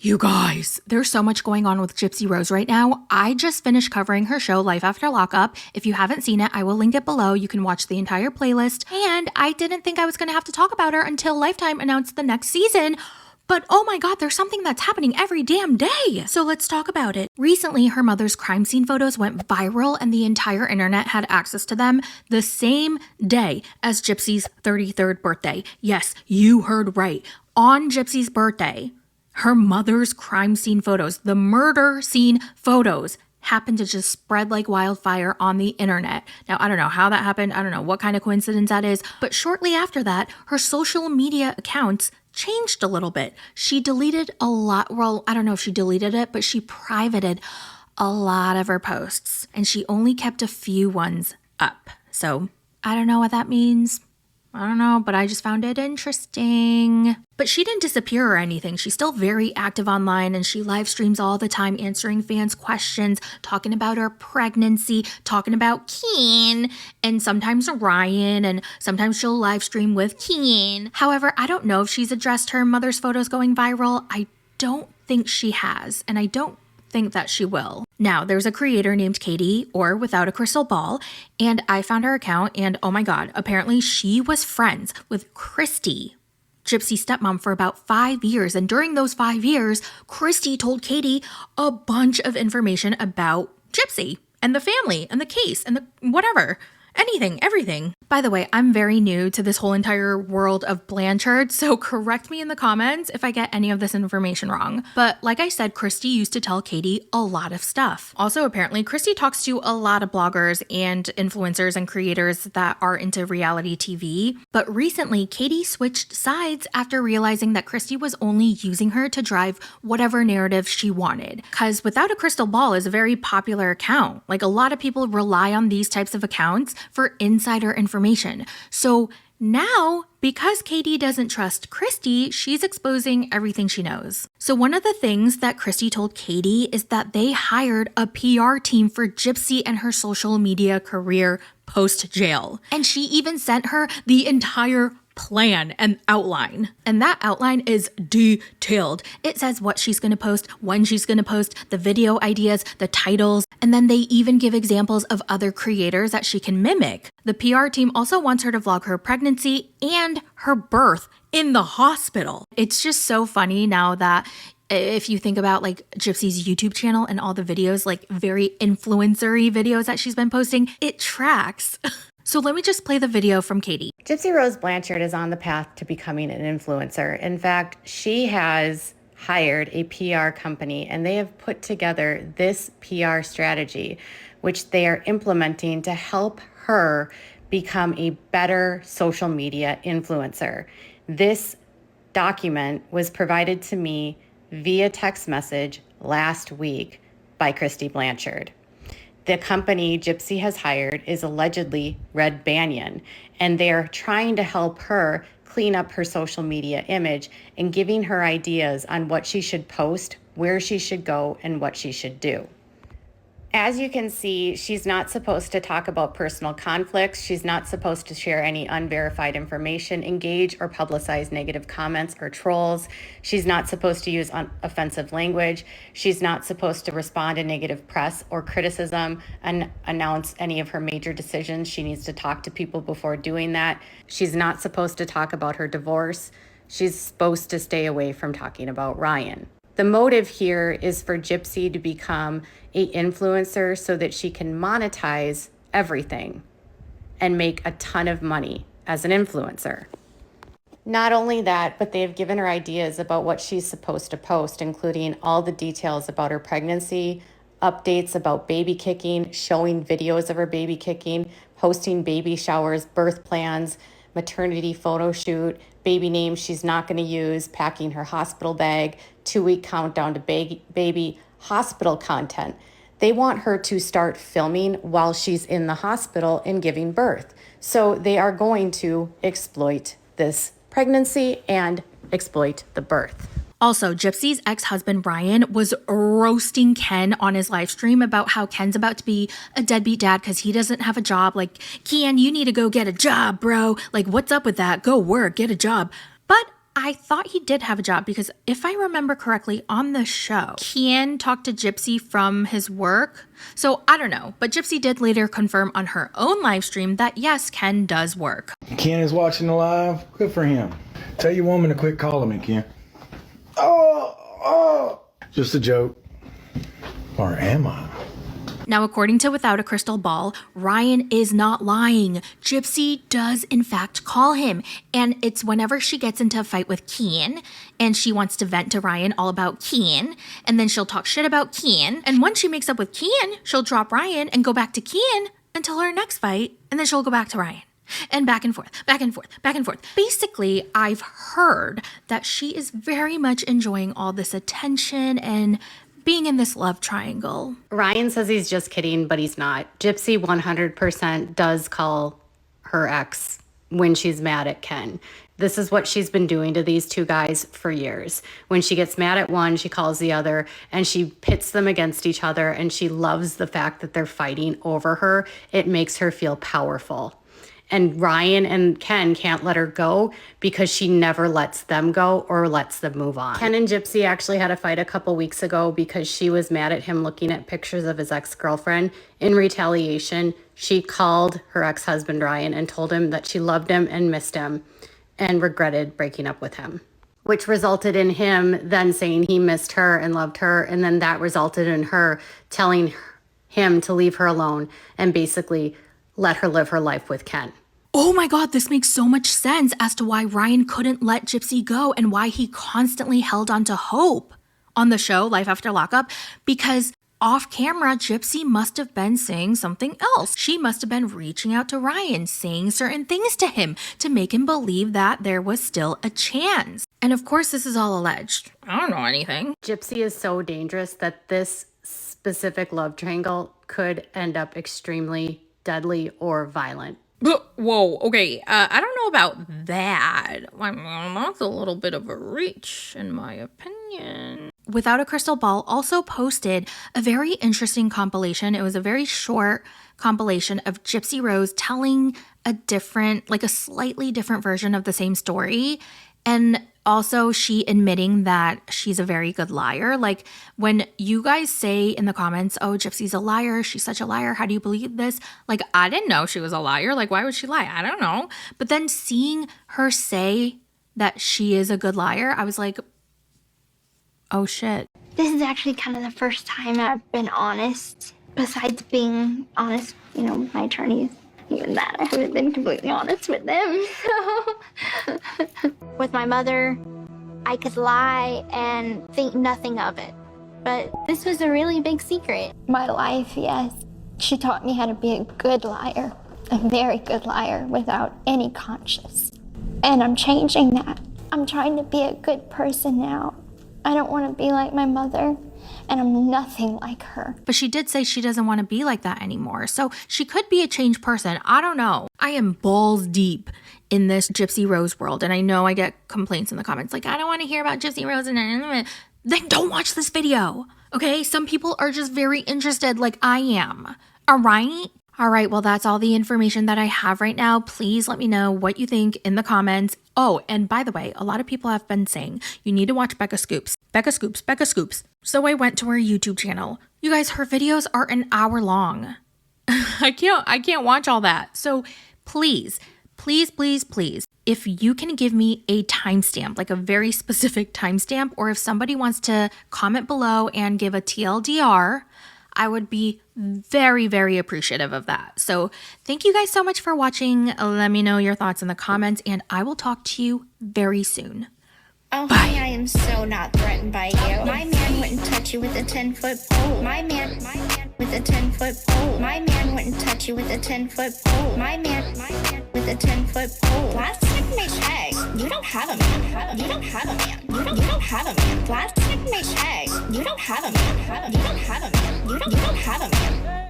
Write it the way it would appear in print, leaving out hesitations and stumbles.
You guys, there's so much going on with Gypsy Rose right now. I just finished covering her show, Life After Lockup. If you haven't seen it, I will link it below. You can watch the entire playlist. And I didn't think I was going to have to talk about her until Lifetime announced the next season. But oh my god, there's something that's happening every damn day. So let's talk about it. Recently, her mother's crime scene photos went viral and the entire internet had access to them the same day as Gypsy's 33rd birthday. Yes, you heard right. On Gypsy's birthday, her mother's crime scene photos, the murder scene photos, happened to just spread like wildfire on the internet. Now, I don't know how that happened. I don't know what kind of coincidence that is. But shortly after that, her social media accounts changed a little bit. She deleted a lot. Well, I don't know if she deleted it, but she privated a lot of her posts. And she only kept a few ones up. So I don't know what that means. I don't know, but I just found it interesting. But she didn't disappear or anything. She's still very active online and she live streams all the time answering fans' questions, talking about her pregnancy, talking about Keen, and sometimes Ryan, and sometimes she'll live stream with Keen. However, I don't know if she's addressed her mother's photos going viral. I don't think she has, and I don't think that she will. Now, there's a creator named Katie, or Without a Crystal Ball, and I found her account, and oh my god, apparently she was friends with Christy, Gypsy's stepmom, for about 5 years, and during those 5 years, Christy told Katie a bunch of information about Gypsy, and the family, and the case, and the whatever. Anything, everything. By the way, I'm very new to this whole entire world of Blanchard, so correct me in the comments if I get any of this information wrong. But like I said, Christy used to tell Katie a lot of stuff. Also, apparently, Christy talks to a lot of bloggers and influencers and creators that are into reality TV. But recently, Katie switched sides after realizing that Christy was only using her to drive whatever narrative she wanted. Because Without a Crystal Ball is a very popular account. Like, a lot of people rely on these types of accounts for insider information. So now, because Katie doesn't trust Christy, she's exposing everything she knows. So one of the things that Christy told Katie is that they hired a PR team for Gypsy and her social media career post-jail. And she even sent her the entire plan and outline. And that outline is detailed. It says what she's going to post, when she's going to post, the video ideas, the titles, and then they even give examples of other creators that she can mimic. The PR team also wants her to vlog her pregnancy and her birth in the hospital. It's just so funny now that if you think about like Gypsy's YouTube channel and all the videos, like very influencer-y videos that she's been posting, it tracks. So let me just play the video from Katie. Gypsy Rose Blanchard is on the path to becoming an influencer. In fact, she has hired a PR company and they have put together this PR strategy, which they are implementing to help her become a better social media influencer. This document was provided to me via text message last week by Christy Blanchard. The company Gypsy has hired is allegedly Red Banyan, and they're trying to help her clean up her social media image and giving her ideas on what she should post, where she should go, and what she should do. As you can see, she's not supposed to talk about personal conflicts. She's not supposed to share any unverified information, engage or publicize negative comments or trolls. She's not supposed to use offensive language. She's not supposed to respond to negative press or criticism and announce any of her major decisions. She needs to talk to people before doing that. She's not supposed to talk about her divorce. She's supposed to stay away from talking about Ryan. The motive here is for Gypsy to become an influencer so that she can monetize everything and make a ton of money as an influencer. Not only that, but they've given her ideas about what she's supposed to post, including all the details about her pregnancy, updates about baby kicking, showing videos of her baby kicking, posting baby showers, birth plans, maternity photo shoot, baby names she's not going to use, packing her hospital bag, 2-week countdown to baby hospital content. They want her to start filming while she's in the hospital and giving birth. So they are going to exploit this pregnancy and exploit the birth. Also, Gypsy's ex-husband Ryan was roasting Ken on his live stream about how Ken's about to be a deadbeat dad because he doesn't have a job. Like, Ken, you need to go get a job, bro. Like, what's up with that? Go work, get a job. But I thought he did have a job because if I remember correctly on the show, Kian talked to Gypsy from his work. So I don't know, but Gypsy did later confirm on her own live stream that yes, Ken does work. Ken is watching the live. Good for him. Tell your woman to quit calling me, Ken. Oh. Just a joke. Or am I? Now, according to Without a Crystal Ball, Ryan is not lying. Gypsy does, in fact, call him. And it's whenever she gets into a fight with Kian and she wants to vent to Ryan all about Kian. And then she'll talk shit about Kian. And once she makes up with Kian, she'll drop Ryan and go back to Kian until her next fight. And then she'll go back to Ryan. And back and forth, back and forth, back and forth. Basically, I've heard that she is very much enjoying all this attention and being in this love triangle. Ryan says he's just kidding, but he's not. Gypsy 100% does call her ex when she's mad at Ken. This is what she's been doing to these two guys for years. When she gets mad at one, she calls the other and she pits them against each other, and she loves the fact that they're fighting over her. It makes her feel powerful. And Ryan and Ken can't let her go because she never lets them go or lets them move on. Ken and Gypsy actually had a fight a couple weeks ago because she was mad at him looking at pictures of his ex-girlfriend. In retaliation, she called her ex-husband Ryan and told him that she loved him and missed him and regretted breaking up with him, which resulted in him then saying he missed her and loved her. And then that resulted in her telling him to leave her alone and basically let her live her life with Ken. Oh my God, this makes so much sense as to why Ryan couldn't let Gypsy go and why he constantly held on to hope on the show Life After Lockup, because off camera, Gypsy must have been saying something else. She must have been reaching out to Ryan, saying certain things to him to make him believe that there was still a chance. And of course, this is all alleged. I don't know anything. Gypsy is so dangerous that this specific love triangle could end up extremely deadly or violent. Whoa, okay, I don't know about that. That's a little bit of a reach, in my opinion. Without a Crystal Ball also posted a very interesting compilation. It was a very short compilation of Gypsy Rose telling a slightly different version of the same story. And also she admitting that she's a very good liar. Like when you guys say in the comments, oh, Gypsy's a liar, she's such a liar, how do you believe this? Like, I didn't know she was a liar. Like, why would she lie? I don't know. But then seeing her say that she is a good liar, I was like, oh shit. This is actually kind of the first time I've been honest, besides being honest, with my attorneys. Even that, I haven't been completely honest with them. With my mother, I could lie and think nothing of it. But this was a really big secret. My life, yes. She taught me how to be a good liar, a very good liar without any conscience. And I'm changing that. I'm trying to be a good person now. I don't want to be like my mother, and I'm nothing like her. But she did say she doesn't want to be like that anymore. So she could be a changed person. I don't know. I am balls deep in this Gypsy Rose world. And I know I get complaints in the comments like, I don't want to hear about Gypsy Rose. Then don't watch this video. Okay? Some people are just very interested like I am. All right? All right, well, that's all the information that I have right now. Please let me know what you think in the comments. Oh, and by the way, a lot of people have been saying you need to watch Becca Scoops. Becca Scoops, Becca Scoops. So I went to her YouTube channel. You guys, her videos are an hour long. I can't watch all that. So please, please, please, please, if you can give me a timestamp, like a very specific timestamp, or if somebody wants to comment below and give a TLDR, I would be very, very appreciative of that. So thank you guys so much for watching. Let me know your thoughts in the comments, and I will talk to you very soon. Oh, Bye. honey, I am so not threatened by you. My man wouldn't touch you with a 10-foot pole. My man with a 10-foot pole. My man wouldn't touch you with a 10-foot pole. My man with a 10-foot pole. Last check my check. You don't have a man. You don't have a man. You don't have a man. Last check my check. You don't have a man. You don't have a man. You don't have a man.